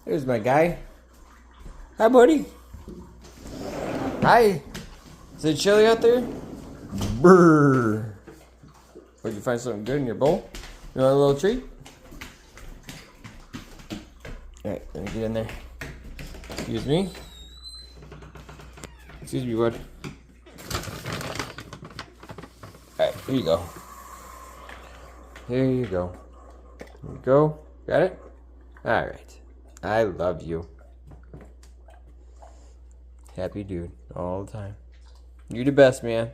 There's my guy. Hi, buddy. Hi. Is it chilly out there? Brrr. Did you find something good in your bowl? You want a little treat? Alright, let me get in there. Excuse me. Excuse me, bud. Alright, here you go. Here you go. Here you go. Got it? Alright. I love you. Happy dude all the time. You're the best, man.